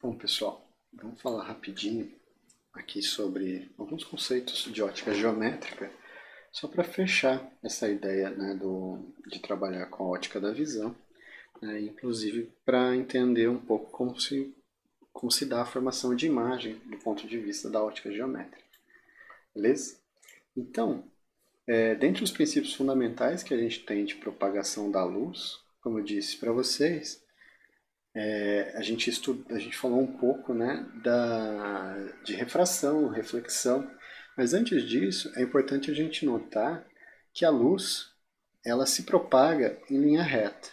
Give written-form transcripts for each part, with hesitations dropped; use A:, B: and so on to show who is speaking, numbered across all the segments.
A: Bom, pessoal, vamos falar rapidinho aqui sobre alguns conceitos de ótica geométrica, só para fechar essa ideia, né, de trabalhar com a ótica da visão, né, inclusive para entender um pouco como se dá a formação de imagem do ponto de vista da ótica geométrica. Beleza? Então, dentre os princípios fundamentais que a gente tem de propagação da luz, como eu disse para vocês, a gente falou um pouco, né, de refração, reflexão, mas antes disso é importante a gente notar que a luz ela se propaga em linha reta.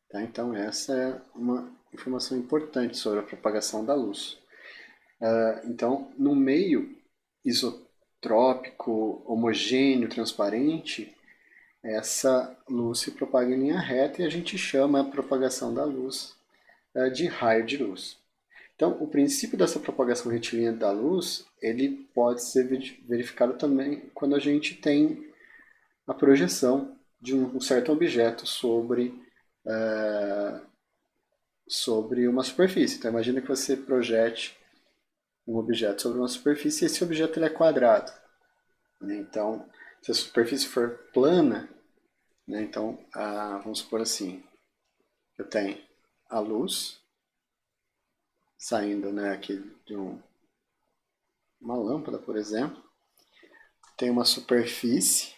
A: Tá? Então essa é uma informação importante sobre a propagação da luz. Então, no meio isotrópico, homogêneo, transparente, essa luz se propaga em linha reta e a gente chama a propagação da luz de raio de luz. Então, o princípio dessa propagação retilínea da luz, ele pode ser verificado também quando a gente tem a projeção de um certo objeto sobre uma superfície. Então, imagina que você projete um objeto sobre uma superfície e esse objeto ele é quadrado. Né? Então, se a superfície for plana, né? Então, vamos supor assim, eu tenho a luz saindo, né, aqui de uma lâmpada, por exemplo, tem uma superfície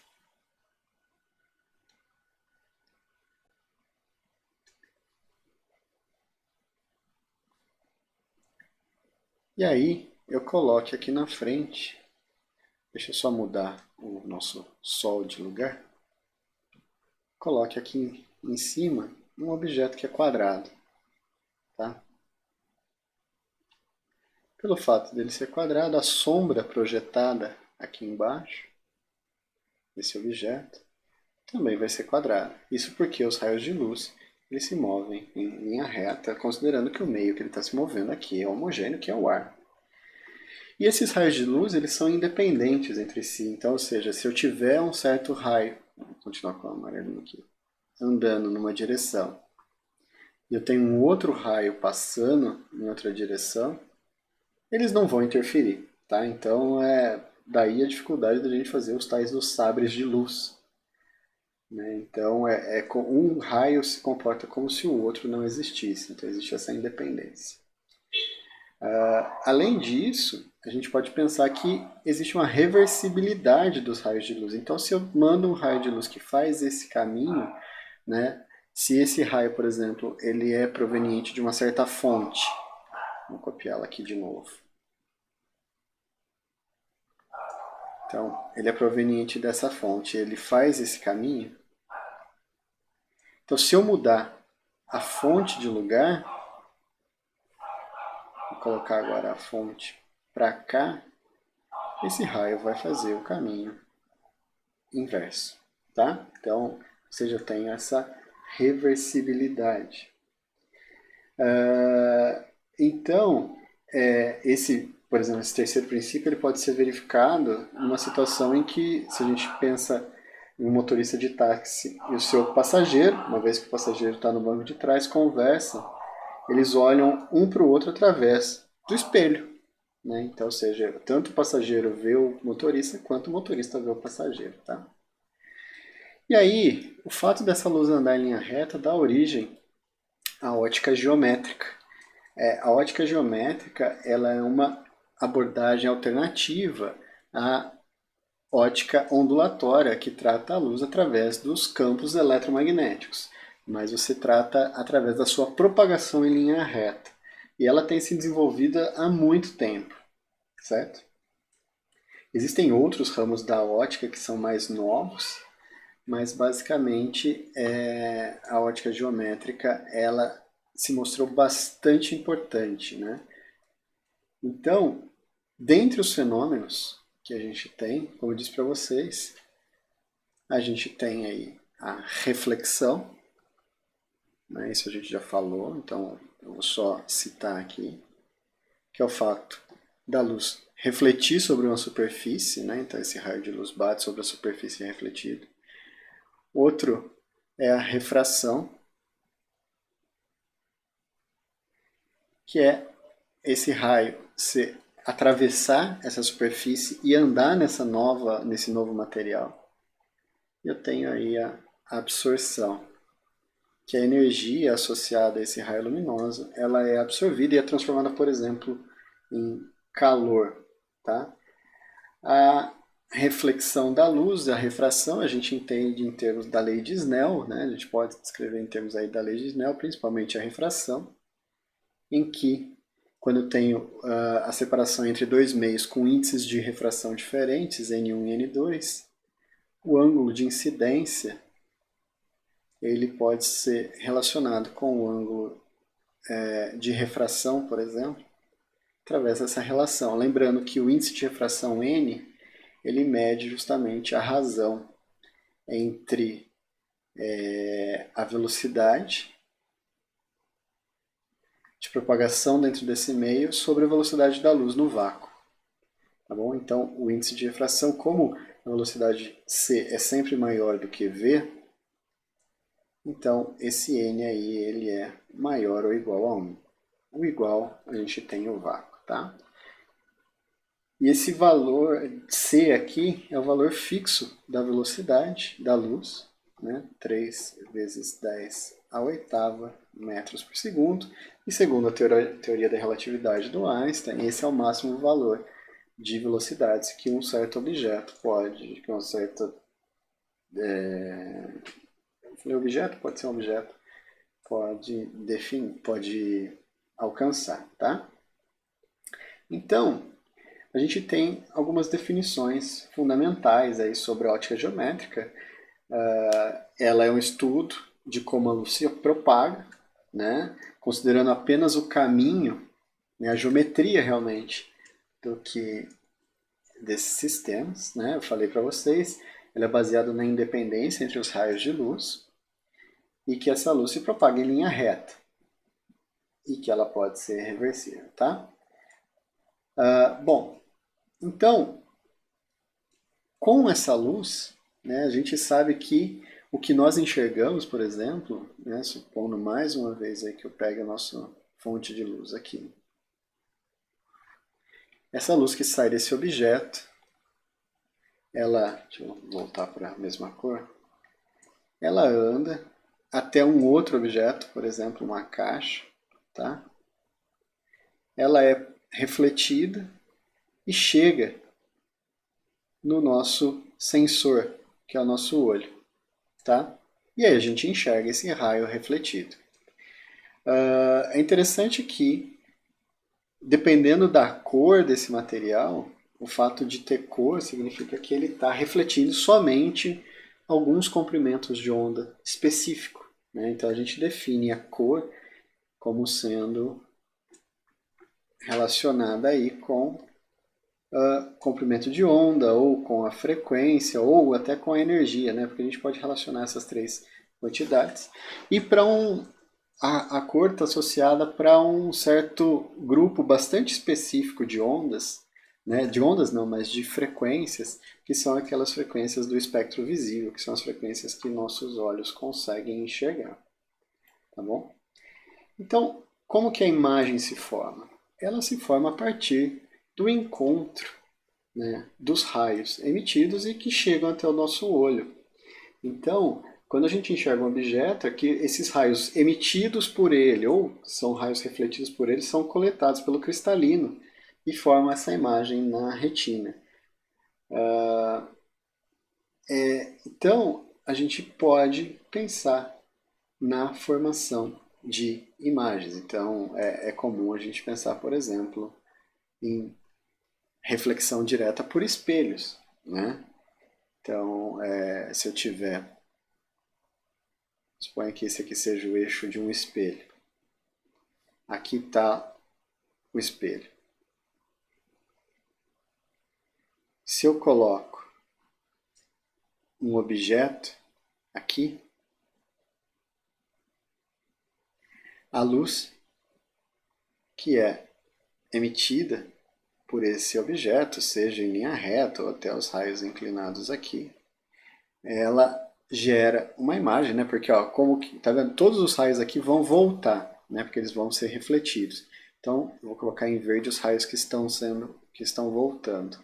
A: e aí eu coloco aqui na frente, deixa eu só mudar o nosso sol de lugar, coloque aqui em cima um objeto que é quadrado, tá? Pelo fato dele ser quadrado, a sombra projetada aqui embaixo desse objeto também vai ser quadrada. Isso porque os raios de luz eles se movem em linha reta, considerando que o meio que ele está se movendo aqui é homogêneo, que é o ar. E esses raios de luz eles são independentes entre si. Então, ou seja, se eu tiver um certo raio, vou continuar com o amarelo aqui, andando numa direção, e eu tenho um outro raio passando em outra direção, eles não vão interferir, tá? Então é daí a dificuldade da gente fazer os tais dos sabres de luz. Né? Então um raio se comporta como se o outro não existisse. Então existe essa independência. Além disso, a gente pode pensar que existe uma reversibilidade dos raios de luz. Então, se eu mando um raio de luz que faz esse caminho, né, se esse raio, por exemplo, ele é proveniente de uma certa fonte, vou copiá-la aqui de novo. Então, ele é proveniente dessa fonte, ele faz esse caminho. Então, se eu mudar a fonte de lugar, vou colocar agora a fonte para cá, esse raio vai fazer o caminho inverso, tá? Então, você já tem essa reversibilidade. Então, por exemplo, esse terceiro princípio ele pode ser verificado numa situação em que, se a gente pensa em um motorista de táxi e o seu passageiro, uma vez que o passageiro está no banco de trás, conversam, eles olham um para o outro através do espelho. Né? Então, ou seja, tanto o passageiro vê o motorista, quanto o motorista vê o passageiro. Tá? E aí, o fato dessa luz andar em linha reta dá origem à ótica geométrica. A ótica geométrica ela é uma abordagem alternativa à ótica ondulatória, que trata a luz através dos campos eletromagnéticos, mas você trata através da sua propagação em linha reta. E ela tem se desenvolvida há muito tempo, certo? Existem outros ramos da ótica que são mais novos, mas basicamente a ótica geométrica ela se mostrou bastante importante, né? Então, dentre os fenômenos que a gente tem, como eu disse para vocês, a gente tem aí a reflexão, né? Isso a gente já falou, então eu vou só citar aqui, que é o fato da luz refletir sobre uma superfície, né? Então esse raio de luz bate sobre a superfície refletida. Outro é a refração, que é esse raio atravessar essa superfície e andar nesse novo material. Eu tenho aí a absorção, que a energia associada a esse raio luminoso, ela é absorvida e é transformada, por exemplo, em calor. Tá? A reflexão da luz, a refração, a gente entende em termos da lei de Snell, né? A gente pode descrever em termos aí da lei de Snell, principalmente a refração, em que, quando eu tenho a separação entre dois meios com índices de refração diferentes, N1 e N2, o ângulo de incidência ele pode ser relacionado com o ângulo de refração, por exemplo, através dessa relação. Lembrando que o índice de refração N, ele mede justamente a razão entre a velocidade de propagação dentro desse meio sobre a velocidade da luz no vácuo. Tá bom? Então, o índice de refração, como a velocidade c é sempre maior do que v, então esse n aí ele é maior ou igual a 1. O igual a gente tem o vácuo. Tá? E esse valor c aqui é o valor fixo da velocidade da luz, né? 3 vezes 10 a oitava metros por segundo. E segundo a teoria da relatividade do Einstein, esse é o máximo valor de velocidades que um certo objeto pode, que uma certa objeto pode ser um objeto pode definir, pode alcançar, tá? Então, a gente tem algumas definições fundamentais aí sobre a ótica geométrica. Ela é um estudo de como a luz se propaga, né? Considerando apenas o caminho, né? A geometria realmente desses sistemas. Né? Eu falei para vocês, ela é baseada na independência entre os raios de luz e que essa luz se propaga em linha reta e que ela pode ser reversível. Tá? Bom, então, com essa luz, né, a gente sabe que o que nós enxergamos, por exemplo, né, supondo mais uma vez aí que eu pegue a nossa fonte de luz aqui, essa luz que sai desse objeto, deixa eu voltar para a mesma cor, ela anda até um outro objeto, por exemplo, uma caixa, tá? Ela é refletida e chega no nosso sensor, que é o nosso olho, tá? E aí a gente enxerga esse raio refletido. É interessante que, dependendo da cor desse material, o fato de ter cor significa que ele está refletindo somente alguns comprimentos de onda específico. Né? Então a gente define a cor como sendo relacionada aí com comprimento de onda, ou com a frequência, ou até com a energia, né? Porque a gente pode relacionar essas três quantidades. E para a cor está associada para um certo grupo bastante específico de ondas, né? De ondas não, mas de frequências, que são aquelas frequências do espectro visível, que são as frequências que nossos olhos conseguem enxergar. Tá bom? Então, como que a imagem se forma? Ela se forma a partir do encontro, né, dos raios emitidos e que chegam até o nosso olho. Então, quando a gente enxerga um objeto, é que esses raios emitidos por ele, ou são raios refletidos por ele, são coletados pelo cristalino e formam essa imagem na retina. Então, a gente pode pensar na formação de imagens. Então, é comum a gente pensar, por exemplo, em reflexão direta por espelhos, né? Então, se eu tiver, suponha que esse aqui seja o eixo de um espelho. Aqui está o espelho. Se eu coloco um objeto aqui, a luz que é emitida por esse objeto, seja em linha reta ou até os raios inclinados aqui, ela gera uma imagem, né? Porque, ó, como que, tá vendo? Todos os raios aqui vão voltar, né? Porque eles vão ser refletidos. Então, eu vou colocar em verde os raios que estão voltando.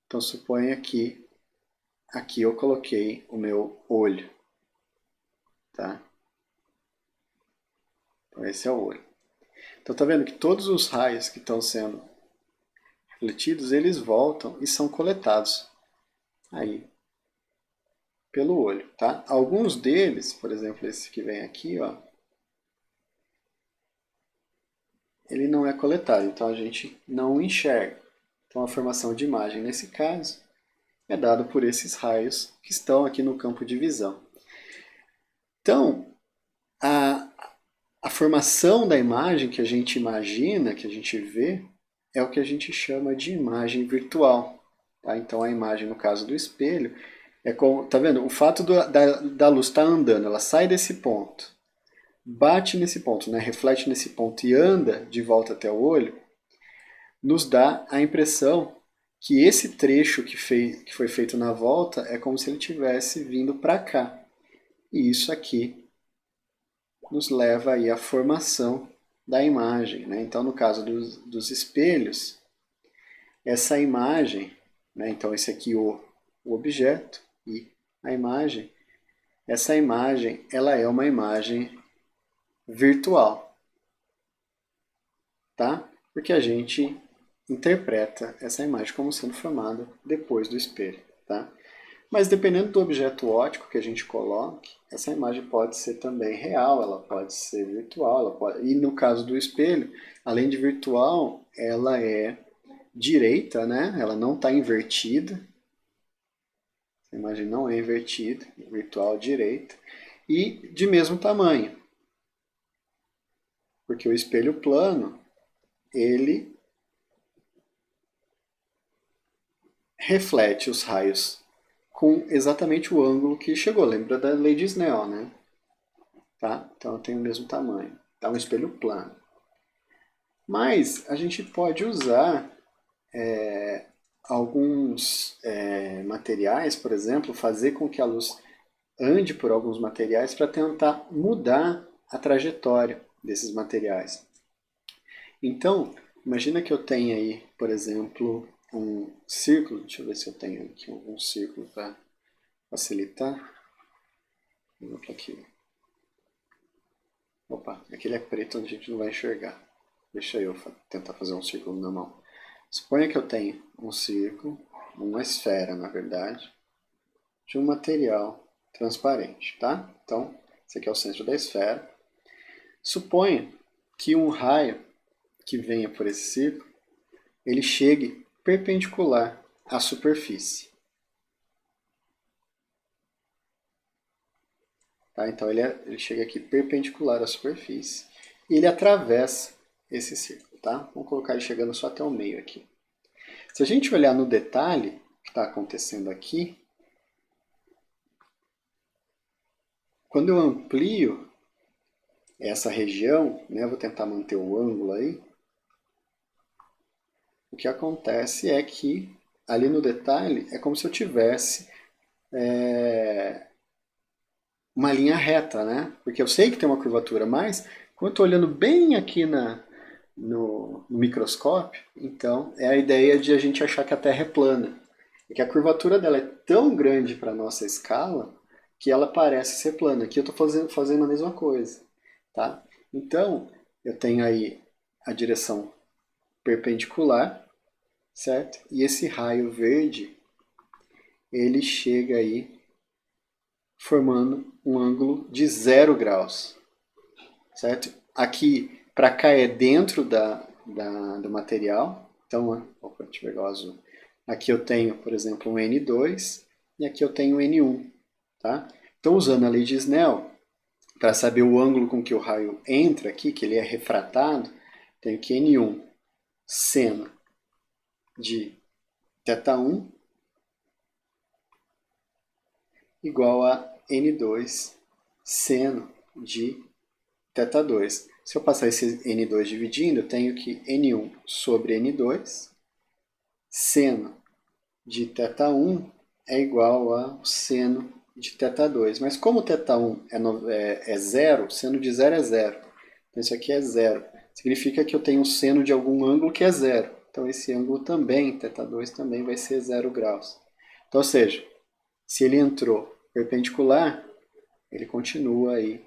A: Então, suponha que aqui eu coloquei o meu olho, tá? Então, esse é o olho. Então, tá vendo que todos os raios que estão sendo refletidos, eles voltam e são coletados aí pelo olho, tá? Alguns deles, por exemplo, esse que vem aqui, ó, ele não é coletado, então a gente não enxerga. Então, a formação de imagem, nesse caso, é dada por esses raios que estão aqui no campo de visão. Então, a formação da imagem que a gente imagina, que a gente vê, é o que a gente chama de imagem virtual. Tá? Então, a imagem, no caso do espelho, é como, tá vendo? O fato da luz estar andando, ela sai desse ponto, bate nesse ponto, né? Reflete nesse ponto e anda de volta até o olho, nos dá a impressão que esse trecho que foi feito na volta é como se ele tivesse vindo para cá. E isso aqui nos leva aí à formação da imagem, né? Então, no caso dos espelhos, essa imagem, né? Então esse aqui o objeto e a imagem, essa imagem ela é uma imagem virtual, tá? Porque a gente interpreta essa imagem como sendo formada depois do espelho, tá? Mas dependendo do objeto óptico que a gente coloque, essa imagem pode ser também real, ela pode ser virtual, e no caso do espelho, além de virtual, ela é direita, né? Ela não está invertida. A imagem não é invertida, virtual direita, e de mesmo tamanho. Porque o espelho plano, ele reflete os raios com exatamente o ângulo que chegou. Lembra da lei de Snell, né? Tá? Então tem o mesmo tamanho. Tá um espelho plano. Mas a gente pode usar alguns materiais, por exemplo, fazer com que a luz ande por alguns materiais para tentar mudar a trajetória desses materiais. Então, imagina que eu tenha aí, por exemplo, um círculo. Deixa eu ver se eu tenho aqui um círculo para facilitar. Vou aqui. Opa, aquele é preto onde a gente não vai enxergar. Deixa eu tentar fazer um círculo na mão. Suponha que eu tenho um círculo, uma esfera, na verdade, de um material transparente, tá? Então, esse aqui é o centro da esfera. Suponha que um raio que venha por esse círculo, ele chegue perpendicular à superfície. Tá? Então, ele chega aqui perpendicular à superfície e ele atravessa esse círculo. Tá? Vamos colocar ele chegando só até o meio aqui. Se a gente olhar no detalhe que está acontecendo aqui, quando eu amplio essa região, né, vou tentar manter o ângulo aí, o que acontece é que ali no detalhe é como se eu tivesse uma linha reta, né? Porque eu sei que tem uma curvatura, mas quando eu estou olhando bem aqui no microscópio, então é a ideia de a gente achar que a Terra é plana. E que a curvatura dela é tão grande para a nossa escala que ela parece ser plana. Aqui eu estou fazendo a mesma coisa. Tá? Então, eu tenho aí a direção perpendicular, certo? E esse raio verde, ele chega aí formando um ângulo de 0 graus, certo? Aqui, para cá é dentro do material, então, opa, deixa eu pegar o azul. Aqui eu tenho, por exemplo, um N2 e aqui eu tenho um N1, tá? Então, usando a lei de Snell, para saber o ângulo com que o raio entra aqui, que ele é refratado, tenho que N1 seno de θ1 igual a N2 seno de θ2. Se eu passar esse N2 dividindo, eu tenho que N1 sobre N2 seno de θ1 é igual a seno de θ2. Mas como θ1 é zero, seno de zero é zero. Então isso aqui é zero. significa que eu tenho um seno de algum ângulo que é zero. Então esse ângulo também, θ2, também vai ser 0 graus. Então, ou seja, se ele entrou perpendicular, ele continua aí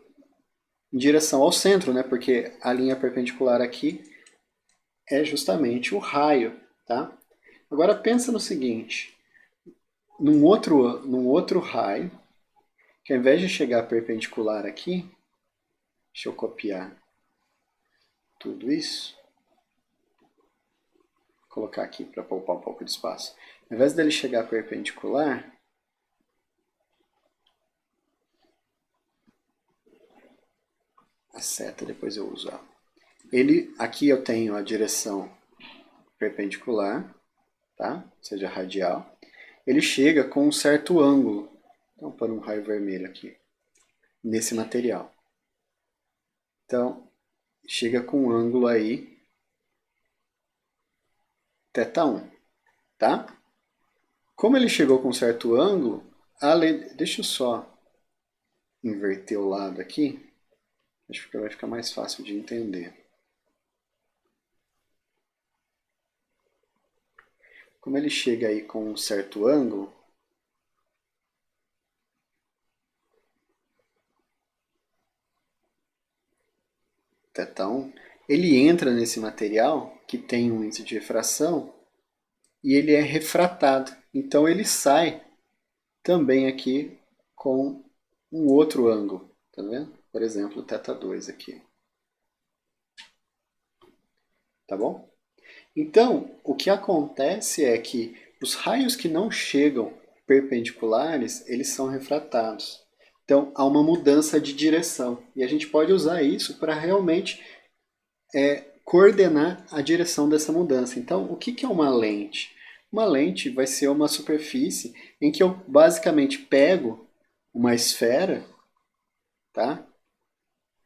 A: em direção ao centro, né? Porque a linha perpendicular aqui é justamente o raio, tá? Agora pensa no seguinte, num outro raio, que ao invés de chegar perpendicular aqui, deixa eu copiar tudo isso, vou colocar aqui para poupar um pouco de espaço. Ao invés dele chegar perpendicular, a seta depois eu uso. Aqui eu tenho a direção perpendicular, tá? Ou seja, radial. Ele chega com um certo ângulo. Então, vou pôr um raio vermelho aqui, nesse material. Então, chega com um ângulo aí, θ1, tá? Como ele chegou com um certo ângulo, deixa eu só inverter o lado aqui, acho que vai ficar mais fácil de entender. Como ele chega aí com um certo ângulo, θ1, ele entra nesse material que tem um índice de refração e ele é refratado. Então ele sai também aqui com um outro ângulo, tá vendo? Por exemplo, θ2 aqui. Tá bom? Então, o que acontece é que os raios que não chegam perpendiculares, eles são refratados. Então, há uma mudança de direção. E a gente pode usar isso para realmente coordenar a direção dessa mudança. Então, o que é uma lente? Uma lente vai ser uma superfície em que eu basicamente pego uma esfera, tá?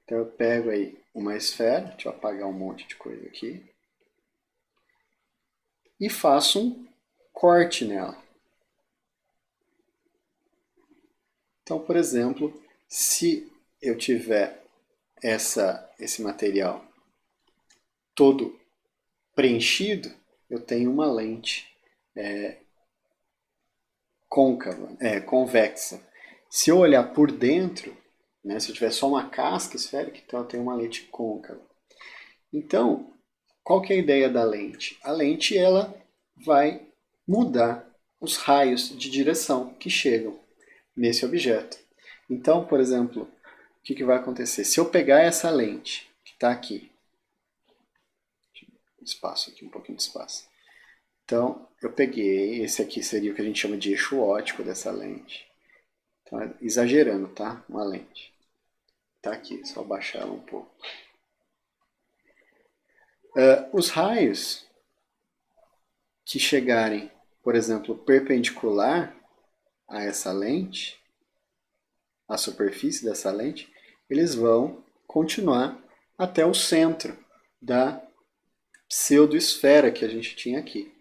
A: Então eu pego aí uma esfera, deixa eu apagar um monte de coisa aqui, e faço um corte nela. Então, por exemplo, se eu tiver esse material todo preenchido, eu tenho uma lente côncava, convexa. Se eu olhar por dentro, né, se eu tiver só uma casca esférica, então eu tenho uma lente côncava. Então, qual que é a ideia da lente? A lente ela vai mudar os raios de direção que chegam nesse objeto. Então, por exemplo, o que vai acontecer? Se eu pegar essa lente que está aqui, espaço aqui, um pouquinho de espaço. Então, eu peguei, esse aqui seria o que a gente chama de eixo óptico dessa lente. Então, exagerando, tá? Uma lente. Tá aqui, só baixar ela um pouco. Os raios que chegarem, por exemplo, perpendicular a essa lente, a superfície dessa lente, eles vão continuar até o centro da pseudoesfera que a gente tinha aqui.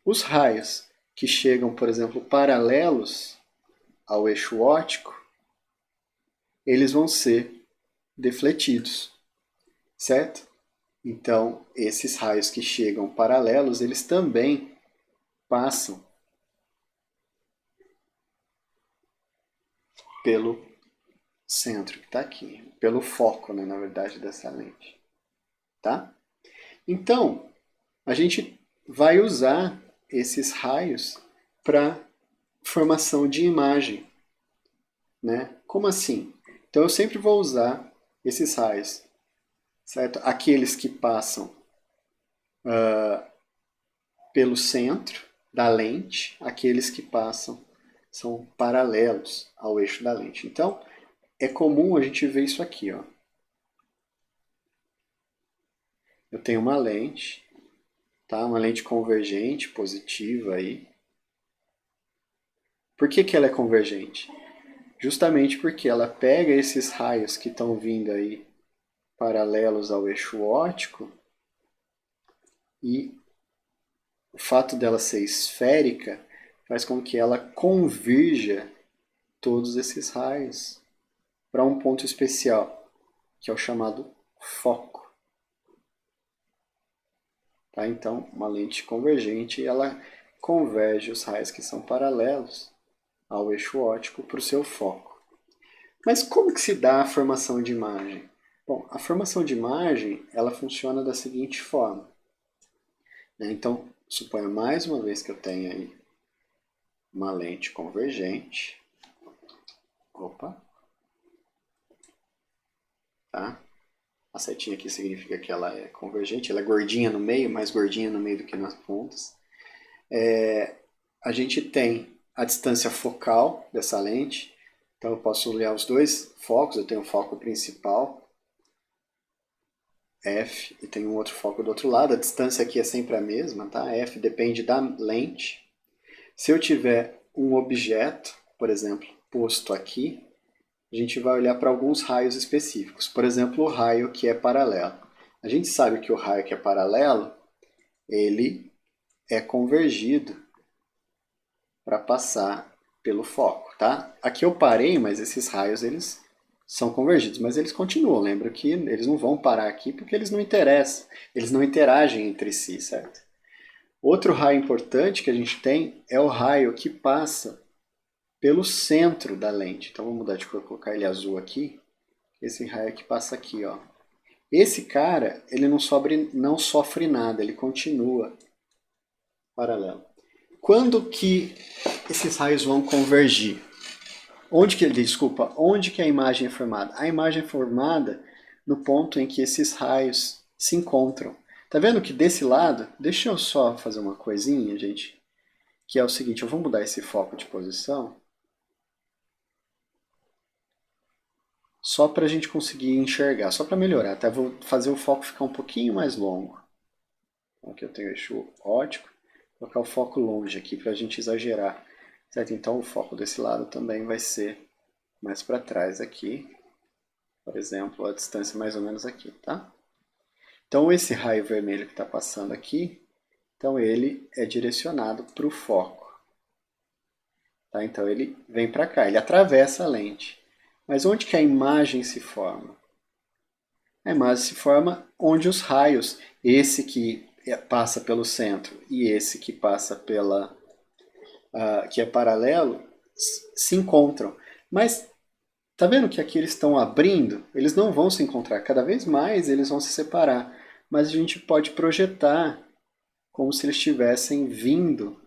A: Os raios que chegam, por exemplo, paralelos ao eixo óptico, eles vão ser defletidos, certo? Então, esses raios que chegam paralelos, eles também passam pelo centro que está aqui, pelo foco, né, na verdade, dessa lente. Tá? Então, a gente vai usar esses raios para formação de imagem. Né? Como assim? Então, eu sempre vou usar esses raios, certo? Aqueles que passam pelo centro da lente, aqueles que passam são paralelos ao eixo da lente. Então, é comum a gente ver isso aqui, ó. Eu tenho uma lente, tá? Uma lente convergente, positiva aí. Por que ela é convergente? Justamente porque ela pega esses raios que estão vindo aí paralelos ao eixo óptico e o fato dela ser esférica faz com que ela convirja todos esses raios para um ponto especial, que é o chamado foco. Tá? Então, uma lente convergente, ela converge os raios que são paralelos ao eixo óptico para o seu foco. Mas como que se dá a formação de imagem? Bom, a formação de imagem, ela funciona da seguinte forma. Né? Então, suponha mais uma vez que eu tenha aí uma lente convergente. Opa. Tá? A setinha aqui significa que ela é convergente, ela é gordinha no meio, mais gordinha no meio do que nas pontas. A gente tem a distância focal dessa lente, então eu posso olhar os dois focos, eu tenho o foco principal, F, e tenho um outro foco do outro lado, a distância aqui é sempre a mesma, tá? F depende da lente. Se eu tiver um objeto, por exemplo, posto aqui, a gente vai olhar para alguns raios específicos. Por exemplo, o raio que é paralelo. A gente sabe que o raio que é paralelo, ele é convergido para passar pelo foco, tá? Aqui eu parei, mas esses raios eles são convergidos, mas eles continuam. Lembra que eles não vão parar aqui porque eles não interessam, eles não interagem entre si, certo? Outro raio importante que a gente tem é o raio que passa pelo centro da lente. Então vamos mudar de cor, colocar ele azul aqui. Esse raio que passa aqui, ó. Esse cara, ele não sofre nada, ele continua paralelo. Quando que esses raios vão convergir? Onde que a imagem é formada? A imagem é formada no ponto em que esses raios se encontram. Tá vendo que desse lado, deixa eu só fazer uma coisinha, gente, que é o seguinte, eu vou mudar esse foco de posição, só para a gente conseguir enxergar, só para melhorar, tá? Vou fazer o foco ficar um pouquinho mais longo. Então, aqui eu tenho o eixo óptico, vou colocar o foco longe aqui para a gente exagerar, certo? Então o foco desse lado também vai ser mais para trás aqui, por exemplo, a distância mais ou menos aqui, tá? Então esse raio vermelho que está passando aqui, então ele é direcionado para o foco. Tá? Então ele vem para cá, ele atravessa a lente. Mas onde que a imagem se forma? A imagem se forma onde os raios, esse que passa pelo centro e esse que passa pela que é paralelo, se encontram. Mas tá vendo que aqui eles estão abrindo? Eles não vão se encontrar. Cada vez mais eles vão se separar. Mas a gente pode projetar como se eles estivessem vindo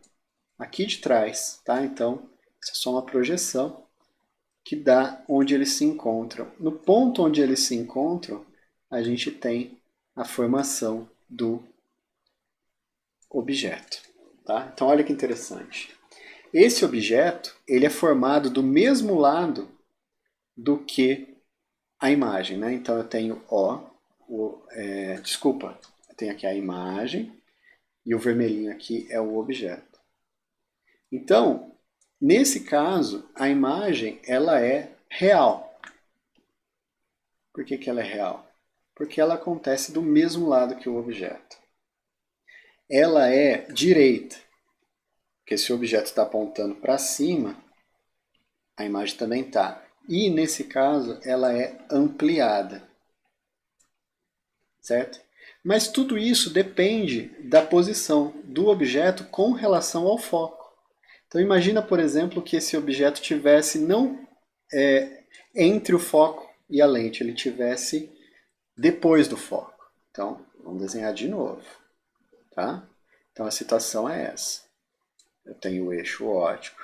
A: aqui de trás, tá? Então, isso é só uma projeção que dá onde eles se encontram. No ponto onde eles se encontram, a gente tem a formação do objeto, tá? Então, olha que interessante. Esse objeto, ele é formado do mesmo lado do que a imagem, né? Então, eu tenho eu tenho aqui a imagem e o vermelhinho aqui é o objeto. Então, nesse caso, a imagem ela é real. Por que ela é real? Porque ela acontece do mesmo lado que o objeto. Ela é direita, porque se o objeto está apontando para cima, a imagem também está. E, nesse caso, ela é ampliada. Certo? Mas tudo isso depende da posição do objeto com relação ao foco. Então imagina, por exemplo, que esse objeto tivesse não entre o foco e a lente, ele tivesse depois do foco. Então, vamos desenhar de novo. Tá? Então a situação é essa. Eu tenho o eixo óptico,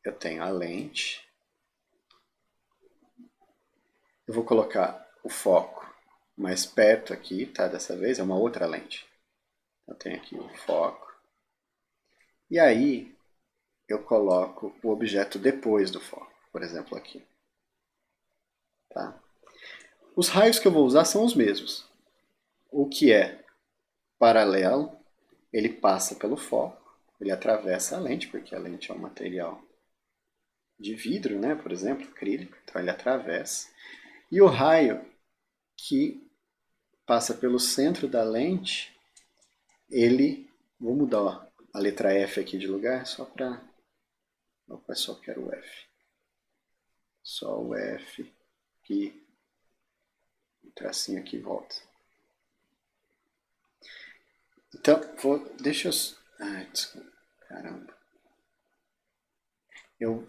A: eu tenho a lente, eu vou colocar o foco mais perto aqui, tá? Dessa vez é uma outra lente. Eu tenho aqui o foco. E aí eu coloco o objeto depois do foco, por exemplo aqui. Tá? Os raios que eu vou usar são os mesmos. O que é paralelo, ele passa pelo foco, ele atravessa a lente, porque a lente é um material de vidro, né, por exemplo, acrílico, então ele atravessa. E o raio que passa pelo centro da lente, ele, vou mudar a letra F aqui de lugar, só para... Opa, só quero o F. Só o F, que tracinho aqui e volta. Então, deixa eu... Ai, desculpa, caramba. Eu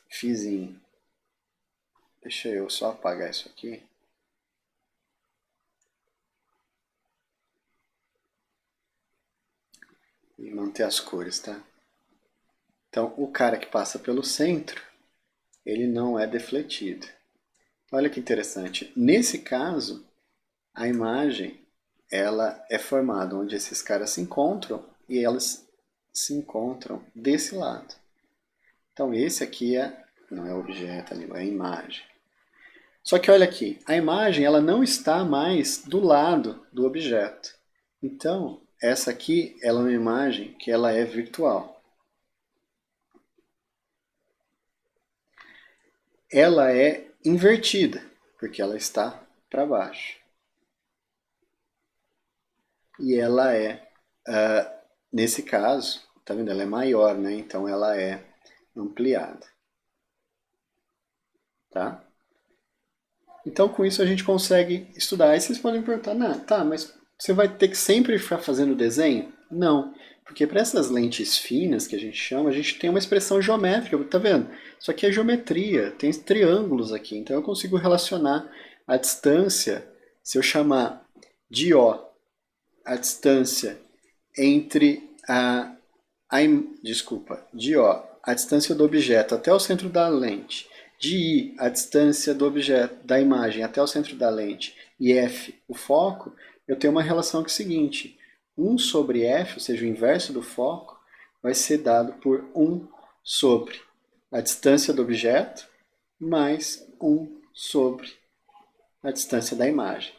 A: fiz em... Deixa eu só apagar isso aqui. E manter as cores, tá? Então, o cara que passa pelo centro, ele não é defletido. Olha que interessante. Nesse caso, a imagem ela é formada onde esses caras se encontram e elas se encontram desse lado. Então, esse aqui não é o objeto ali, é a imagem. Só que olha aqui, a imagem ela não está mais do lado do objeto. Então, essa aqui ela é uma imagem que ela é virtual. Ela é invertida, porque ela está para baixo. E ela nesse caso, tá vendo? Ela é maior, né? Então ela é ampliada. Tá? Então com isso a gente consegue estudar. Aí vocês podem perguntar, tá, mas você vai ter que sempre ficar fazendo desenho? Não, porque para essas lentes finas que a gente tem uma expressão geométrica, tá vendo? Isso aqui é geometria, tem triângulos aqui, então eu consigo relacionar a distância, se eu chamar de O, a distância entre de O, a distância do objeto até o centro da lente, de I, a distância do objeto, da imagem até o centro da lente, e F, o foco, eu tenho uma relação que é o seguinte, 1 sobre F, ou seja, o inverso do foco, vai ser dado por 1 sobre a distância do objeto, mais 1 sobre a distância da imagem.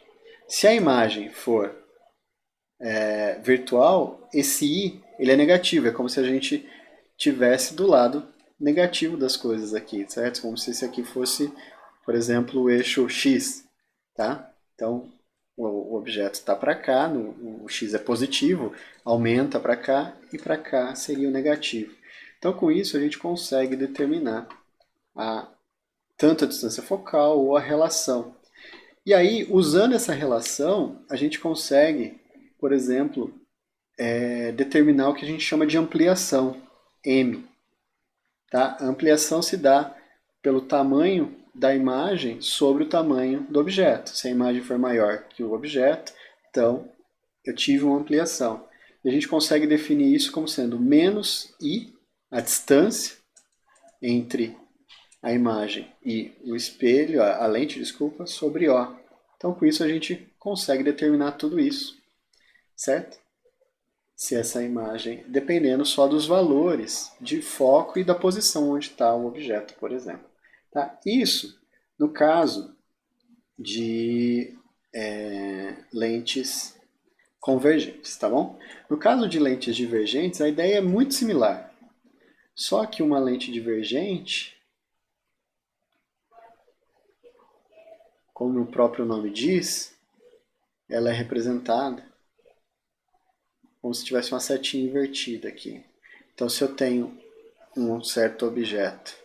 A: Se a imagem for virtual, esse I ele é negativo, é como se a gente tivesse do lado negativo das coisas aqui, certo? Como se esse aqui fosse, por exemplo, o eixo X, tá? Então, o objeto está para cá, o X é positivo, aumenta para cá seria o negativo. Então, com isso, a gente consegue determinar tanto a distância focal ou a relação. E aí, usando essa relação, a gente consegue, por exemplo, determinar o que a gente chama de ampliação, M. Tá? A ampliação se dá pelo tamanho da imagem sobre o tamanho do objeto. Se a imagem for maior que o objeto, então eu tive uma ampliação. E a gente consegue definir isso como sendo menos I, a distância entre a imagem e o espelho, a lente, desculpa, sobre O. Então, com isso, a gente consegue determinar tudo isso, certo? Se essa imagem, dependendo só dos valores de foco e da posição onde está o objeto, por exemplo. Tá? Isso no caso de lentes convergentes, tá bom? No caso de lentes divergentes, a ideia é muito similar. Só que uma lente divergente, como o próprio nome diz, ela é representada como se tivesse uma setinha invertida aqui. Então, se eu tenho um certo objeto,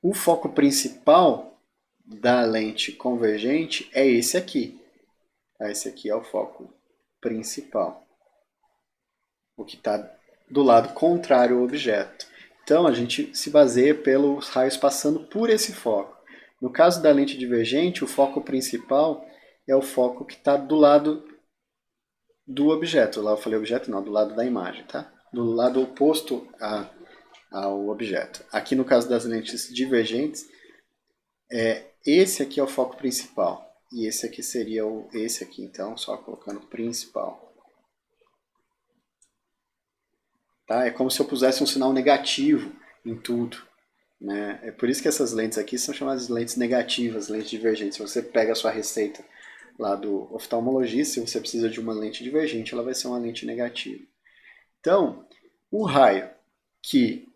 A: o foco principal da lente convergente é esse aqui. Esse aqui é o foco principal, o que está do lado contrário ao objeto. Então, a gente se baseia pelos raios passando por esse foco. No caso da lente divergente, o foco principal é o foco que está do lado do objeto. Lá eu falei objeto, não, do lado da imagem, tá? Do lado oposto ao objeto. Aqui no caso das lentes divergentes, esse aqui é o foco principal. E esse aqui seria esse aqui, então, só colocando principal. Tá? É como se eu pusesse um sinal negativo em tudo. Né? É por isso que essas lentes aqui são chamadas de lentes negativas, lentes divergentes. Se você pega a sua receita lá do oftalmologista, se você precisa de uma lente divergente, ela vai ser uma lente negativa. Então, o raio que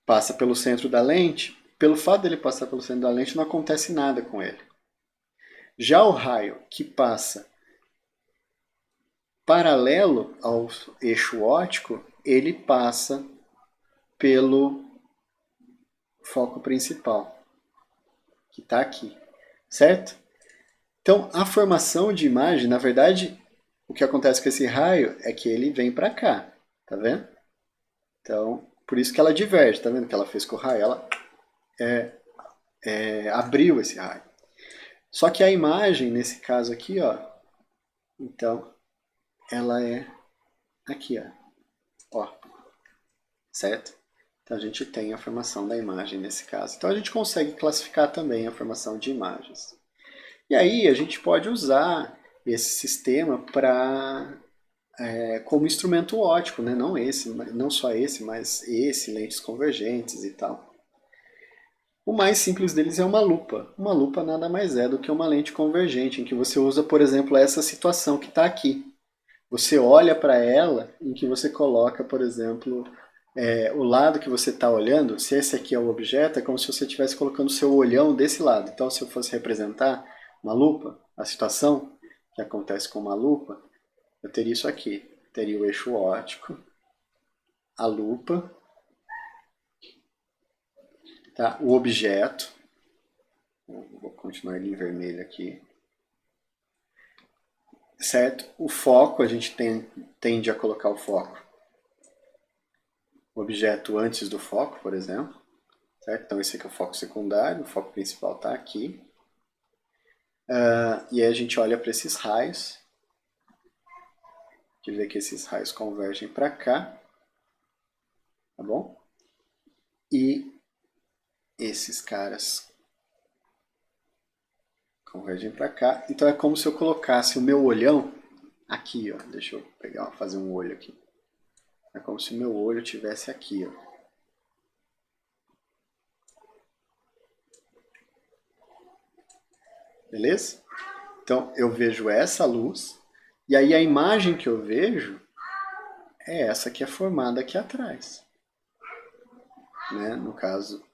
A: passa pelo centro da lente, pelo fato dele passar pelo centro da lente, não acontece nada com ele. Já o raio que passa paralelo ao eixo óptico, ele passa pelo foco principal. que está aqui, certo? Então, a formação de imagem, na verdade, o que acontece com esse raio é que ele vem para cá, tá vendo? Então, por isso que ela diverge, tá vendo? Que ela fez com o raio, ela abriu esse raio. Só que a imagem, nesse caso aqui, ó, então, ela é aqui, ó, certo? Então, a gente tem a formação da imagem nesse caso. Então, a gente consegue classificar também a formação de imagens. E aí, a gente pode usar esse sistema para como instrumento óptico, né? Não só esse, mas esse, lentes convergentes e tal. O mais simples deles é uma lupa. Uma lupa nada mais é do que uma lente convergente, em que você usa, por exemplo, essa situação que está aqui. Você olha para ela, em que você coloca, por exemplo, o lado que você está olhando, se esse aqui é o objeto, é como se você estivesse colocando o seu olhão desse lado. Então, se eu fosse representar uma lupa, a situação que acontece com uma lupa, eu teria isso aqui. Teria o eixo óptico, a lupa, tá? O objeto, vou continuar ele em vermelho aqui, certo? O foco, a gente tende a colocar o foco, o objeto antes do foco, por exemplo, certo? Então esse aqui é o foco secundário, o foco principal está aqui. E aí a gente olha para esses raios, que vê que esses raios convergem para cá, tá bom? E esses caras convergem para cá. Então é como se eu colocasse o meu olhão aqui, ó. Deixa eu fazer um olho aqui. É como se o meu olho tivesse aqui, ó. Beleza? Então eu vejo essa luz e aí a imagem que eu vejo é essa que é formada aqui atrás. Né? No caso,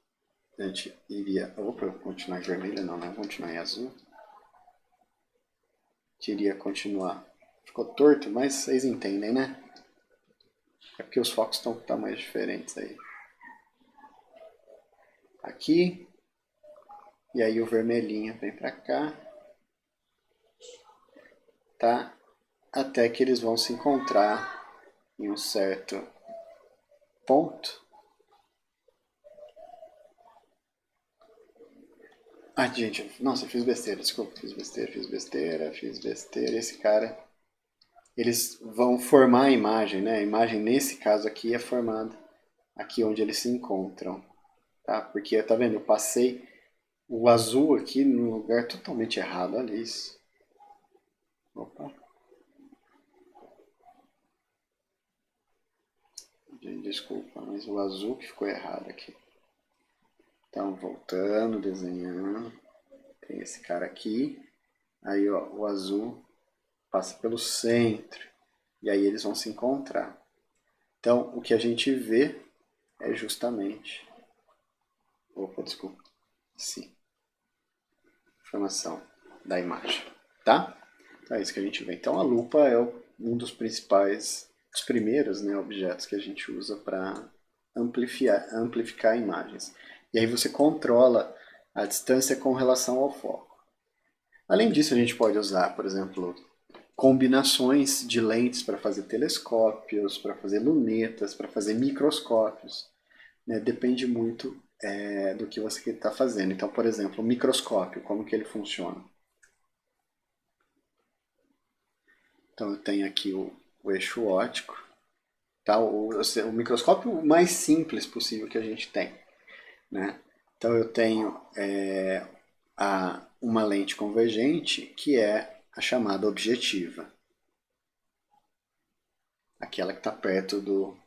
A: a gente iria... Opa, continuar em vermelho? Não, não continuar em azul. Iria continuar. Ficou torto, mas vocês entendem, né? É porque os focos estão com tamanhos diferentes aí. Aqui. E aí o vermelhinho vem pra cá. Tá? Até que eles vão se encontrar em um certo ponto. Ah, gente, nossa, fiz besteira, desculpa, fiz besteira. Esse cara, eles vão formar a imagem, né? A imagem nesse caso aqui é formada aqui onde eles se encontram, tá? Porque, tá vendo, eu passei o azul aqui no lugar totalmente errado, olha isso. Opa. Gente, desculpa, mas o azul que ficou errado aqui. Então, voltando, desenhando. Tem esse cara aqui. Aí, ó, o azul passa pelo centro. E aí eles vão se encontrar. Então, o que a gente vê é justamente... Opa, desculpa. Sim. Informação da imagem. Tá? Então é isso que a gente vê. Então, a lupa é um dos principais, dos primeiros, né, objetos que a gente usa para amplificar imagens. E aí você controla a distância com relação ao foco. Além disso, a gente pode usar, por exemplo, combinações de lentes para fazer telescópios, para fazer lunetas, para fazer microscópios. Né? Depende muito do que você está fazendo. Então, por exemplo, o microscópio, como que ele funciona? Então, eu tenho aqui o eixo óptico, tá? O microscópio mais simples possível que a gente tem. Né? Então, eu tenho uma lente convergente, que é a chamada objetiva. Aquela que está perto do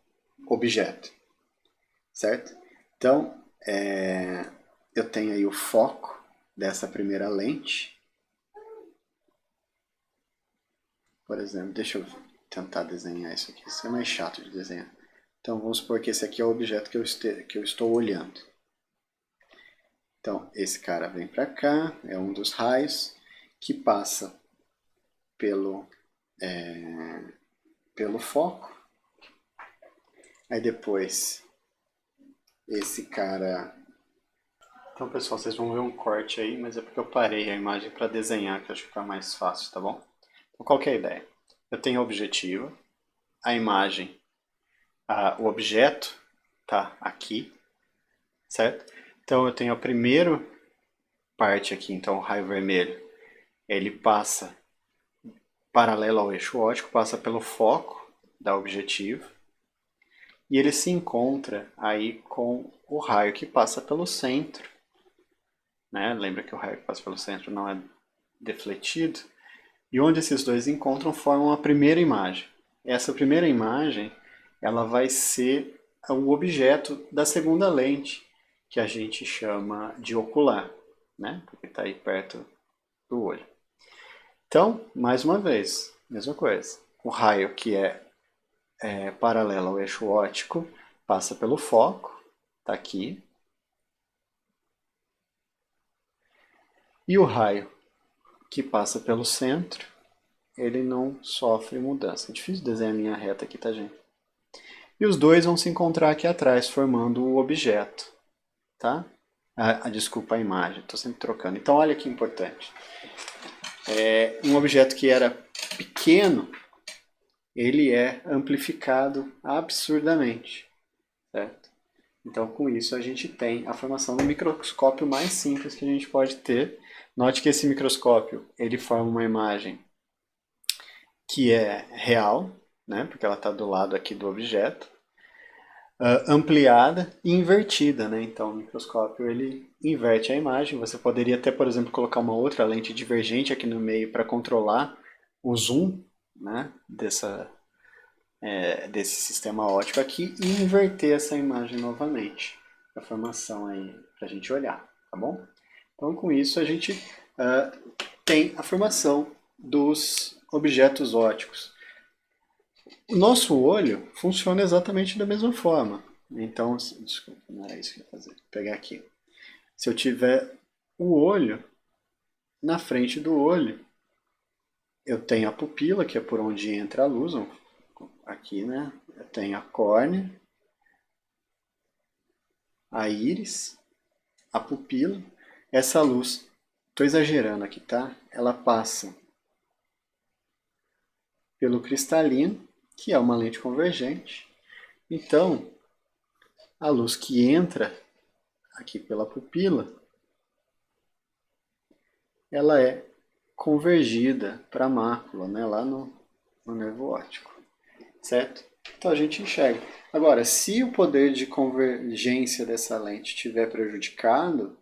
A: objeto, certo? Então, eu tenho aí o foco dessa primeira lente. Por exemplo, deixa eu tentar desenhar isso aqui, isso é mais chato de desenhar. Então, vamos supor que esse aqui é o objeto que eu estou olhando. Então, esse cara vem para cá, é um dos raios que passa pelo foco. Aí depois, esse cara Então, pessoal, vocês vão ver um corte aí, mas é porque eu parei a imagem para desenhar, que acho que fica mais fácil, tá bom? Então, qual que é a ideia? Eu tenho a objetiva, a imagem, o objeto tá aqui, certo? Então, eu tenho a primeira parte aqui, então o raio vermelho, ele passa paralelo ao eixo óptico, passa pelo foco da objetiva, e ele se encontra aí com o raio que passa pelo centro, né? Lembra que o raio que passa pelo centro não é defletido, e onde esses dois encontram formam a primeira imagem. Essa primeira imagem, ela vai ser o objeto da segunda lente, que a gente chama de ocular, né? Porque está aí perto do olho. Então, mais uma vez, mesma coisa. O raio que é paralelo ao eixo óptico passa pelo foco, está aqui. E o raio que passa pelo centro, ele não sofre mudança. É difícil desenhar a linha reta aqui, tá, gente? E os dois vão se encontrar aqui atrás, formando o objeto, tá? Desculpa, a imagem, estou sempre trocando. Então, olha que importante. Um objeto que era pequeno, ele é amplificado absurdamente, certo? Então, com isso, a gente tem a formação do microscópio mais simples que a gente pode ter. Note que esse microscópio, ele forma uma imagem que é real, né? Porque ela está do lado aqui do objeto, ampliada e invertida, né? Então, o microscópio, ele inverte a imagem. Você poderia até, por exemplo, colocar uma outra lente divergente aqui no meio para controlar o zoom, né? Desse sistema óptico aqui e inverter essa imagem novamente. A formação aí para a gente olhar, tá bom? Então, com isso, a gente tem a formação dos objetos ópticos. O nosso olho funciona exatamente da mesma forma. Então, desculpa, não era isso que eu ia fazer. Vou pegar aqui. Se eu tiver o olho, na frente do olho, eu tenho a pupila, que é por onde entra a luz, aqui, né? Eu tenho a córnea, a íris, a pupila. Essa luz, estou exagerando aqui, tá? Ela passa pelo cristalino, que é uma lente convergente. Então, a luz que entra aqui pela pupila, ela é convergida para a mácula, né, lá no nervo óptico, certo? Então a gente enxerga. Agora, se o poder de convergência dessa lente estiver prejudicado,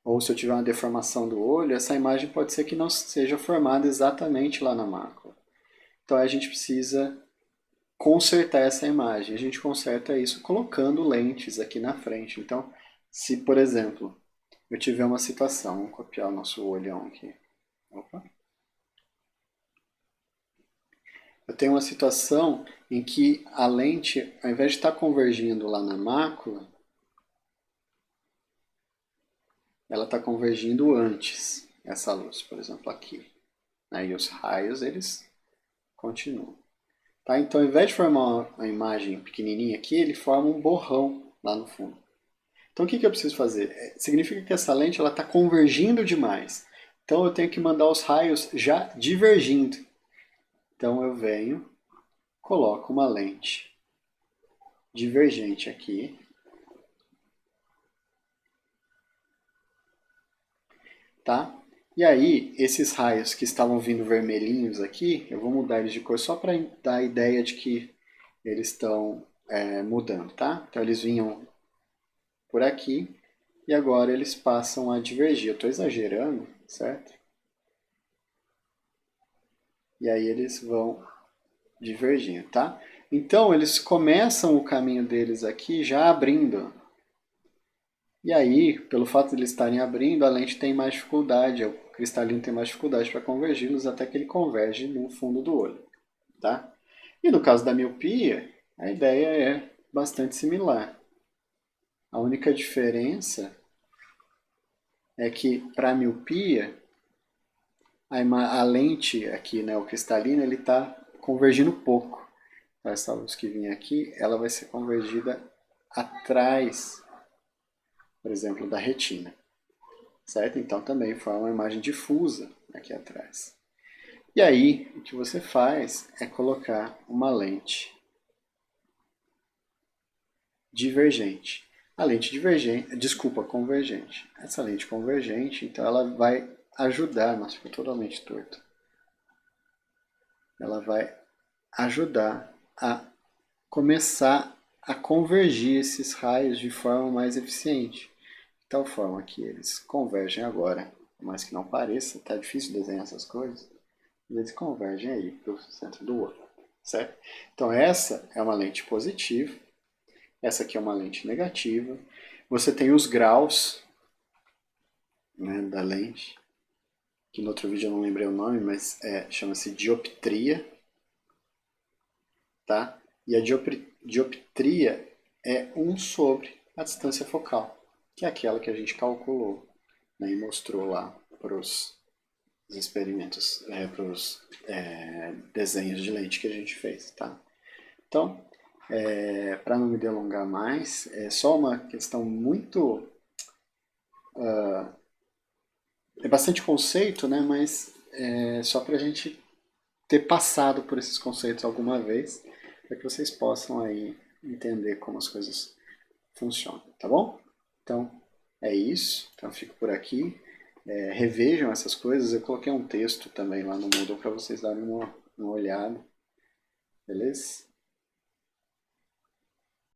A: ou se eu tiver uma deformação do olho, essa imagem pode ser que não seja formada exatamente lá na mácula. Então a gente precisa consertar essa imagem. A gente conserta isso colocando lentes aqui na frente. Então, se, por exemplo, eu tiver uma situação, vamos copiar o nosso olhão aqui. Opa. Eu tenho uma situação em que a lente, ao invés de estar convergindo lá na mácula, ela está convergindo antes, essa luz, por exemplo, aqui. E os raios, eles continuam. Tá? Então, ao invés de formar uma imagem pequenininha aqui, ele forma um borrão lá no fundo. Então, o que eu preciso fazer? Significa que essa lente está convergindo demais. Então, eu tenho que mandar os raios já divergindo. Então, eu venho, coloco uma lente divergente aqui. Tá? E aí, esses raios que estavam vindo vermelhinhos aqui, eu vou mudar eles de cor só para dar a ideia de que eles estão mudando, tá? Então, eles vinham por aqui e agora eles passam a divergir. Eu estou exagerando, certo? E aí eles vão divergindo, tá? Então, eles começam o caminho deles aqui já abrindo. E aí, pelo fato de eles estarem abrindo, a lente tem mais dificuldade, o cristalino tem mais dificuldade para convergi-los até que ele converge no fundo do olho, tá? E no caso da miopia, a ideia é bastante similar. A única diferença é que para a miopia, a lente aqui, né, o cristalino, ele está convergindo pouco. Essa luz que vinha aqui, ela vai ser convergida atrás por exemplo, da retina, certo? Então também forma uma imagem difusa aqui atrás. E aí, o que você faz é colocar uma lente divergente. A lente divergente, desculpa, convergente. Essa lente convergente, então ela vai ajudar, nossa, ficou totalmente torto. Ela vai ajudar a começar a convergir esses raios de forma mais eficiente. De tal forma que eles convergem agora, mas que não pareça, tá difícil desenhar essas coisas, eles convergem aí para o centro do olho, certo? Então essa é uma lente positiva, essa aqui é uma lente negativa. Você tem os graus, né, da lente, que no outro vídeo eu não lembrei o nome, mas chama-se dioptria, tá? E a dioptria é 1 sobre a distância focal, que é aquela que a gente calculou, né, e mostrou lá para os experimentos, para os desenhos de lente que a gente fez, tá? Então, para não me delongar mais, é só uma questão muito... é bastante conceito, né? Mas só para a gente ter passado por esses conceitos alguma vez, para que vocês possam aí entender como as coisas funcionam, tá bom? Então, é isso. Então, fico por aqui. Revejam essas coisas. Eu coloquei um texto também lá no Moodle para vocês darem uma olhada. Beleza?